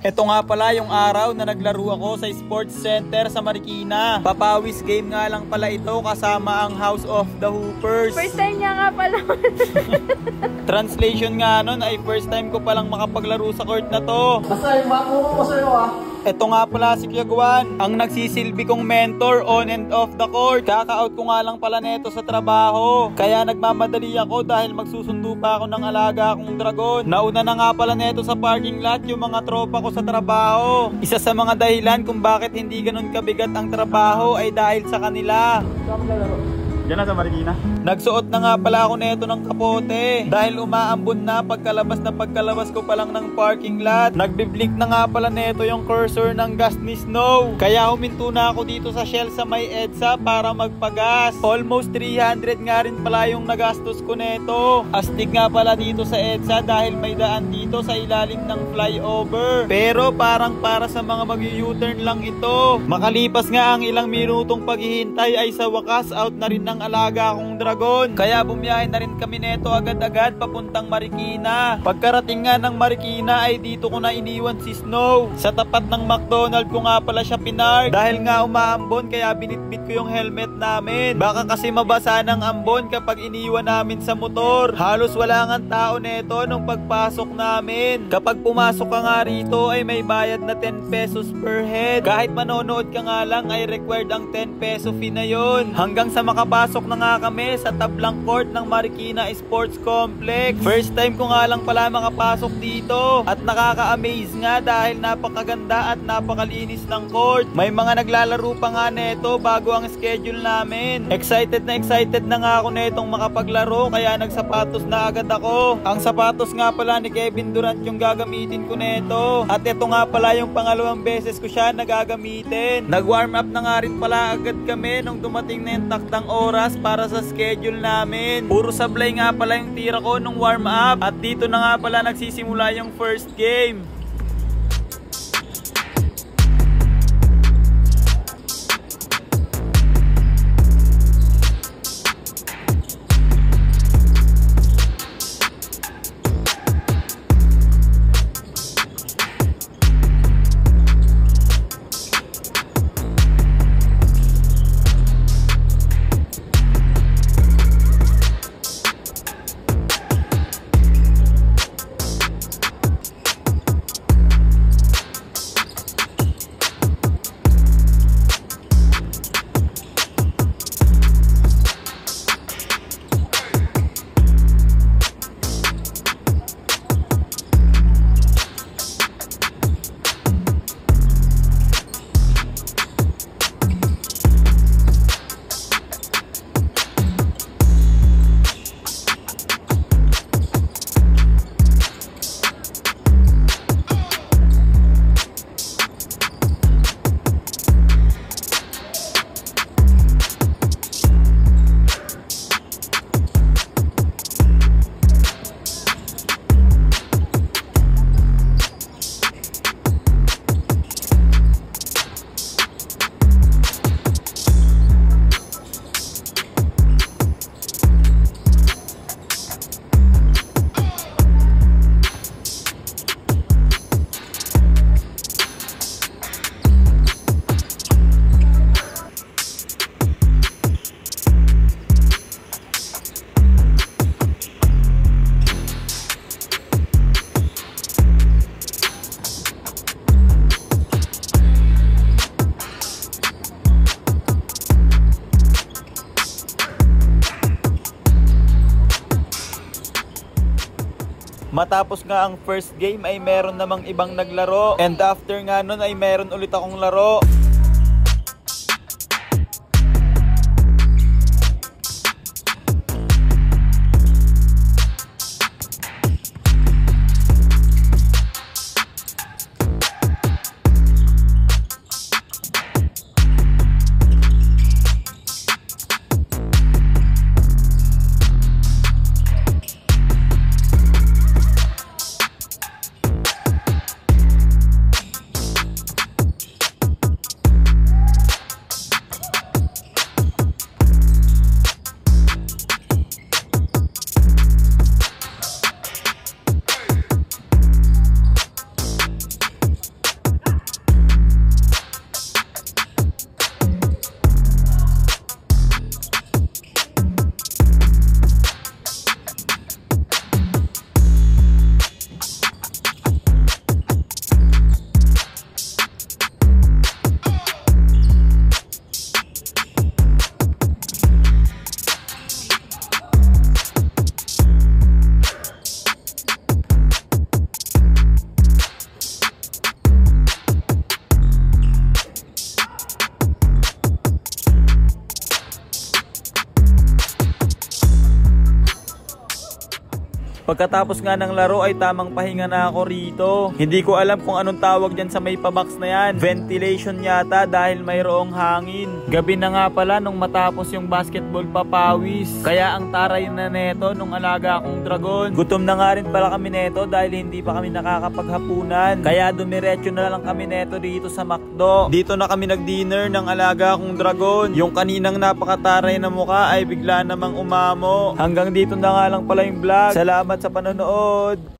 Ito nga pala yung araw na naglaro ako sa Sports Center sa Marikina. Papawis game nga lang pala ito kasama ang House of the Hoopers. First time niya nga pala. Translation nga nun ay first time ko palang makapaglaro sa court na to. Basta yung bago ko sa'yo Ito nga pala si Kiagwan, ang nagsisilbi kong mentor on and off the court. Kaka-out ko nga lang pala neto sa trabaho. Kaya nagmamadali ako dahil magsusundo pa ako ng alaga akong dragon. Nauna na nga pala neto sa parking lot yung mga tropa ko sa trabaho. Isa sa mga dahilan kung bakit hindi ganun kabigat ang trabaho ay dahil sa kanila. Diyan na sa Marikina. Nagsuot na nga pala ako neto ng kapote dahil umaambon na pagkalabas ko pa lang ng parking lot. Nagbiblink na nga pala neto yung cursor ng gas ni Snow. Kaya huminto na ako dito sa Shell sa may EDSA para magpagas. Almost 300 nga rin pala yung nagastos ko neto. Astig nga pala dito sa EDSA dahil may daan dito sa ilalim ng flyover. Pero parang para sa mga mag-U-turn lang ito. Makalipas nga ang ilang minutong paghihintay ay sa wakas out na rin ng alaga akong dragon. Kaya bumiyahe na rin kami neto agad-agad papuntang Marikina. Pagkarating nga ng Marikina ay dito ko na iniwan si Snow. Sa tapat ng McDonald ko nga pala siya pinark. Dahil nga umaambon kaya binitbit ko yung helmet namin. Baka kasi mabasa ng ambon kapag iniwan namin sa motor. Halos wala nga tao neto nung pagpasok namin. Kapag pumasok ka nga rito ay may bayad na 10 pesos per head. Kahit manonood ka nga lang ay required ang 10 peso fee na yun. Hanggang sa makapasok na nga kami sa tablang court ng Marikina Sports Complex. First time ko nga lang pala makapasok dito at nakaka-amaze nga dahil napakaganda at napakalinis ng court. May mga naglalaro pa nga neto bago ang schedule namin. Excited na nga ako netong makapaglaro kaya nagsapatos na agad ako. Ang sapatos nga pala ni Kevin Durant yung gagamitin ko neto. At ito nga pala yung pangalawang beses ko siya nagagamitin. Nag-warm up na nga rin pala agad kami nung dumating na yung takdang oras para sa schedule namin. Puro sablay nga pala yung tira ko nung warm up. At dito na nga pala nagsisimula yung first game. Matapos nga ang first game ay meron namang ibang naglaro. And after nga nun ay meron ulit akong laro. Pagkatapos nga ng laro ay tamang pahinga na ako rito. Hindi ko alam kung anong tawag dyan sa may pabox na yan. Ventilation yata dahil mayroong hangin. Gabi na nga pala nung matapos yung basketball papawis. Kaya ang taray na neto nung alaga akong dragon. Gutom na nga rin pala kami neto dahil hindi pa kami nakakapaghapunan. Kaya dumiretso na lang kami neto dito sa McDo. Dito na kami nag-dinner ng alaga akong dragon. Yung kaninang napakataray na mukha ay bigla namang umamo. Hanggang dito na nga lang pala yung vlog. Salamat sa panonood.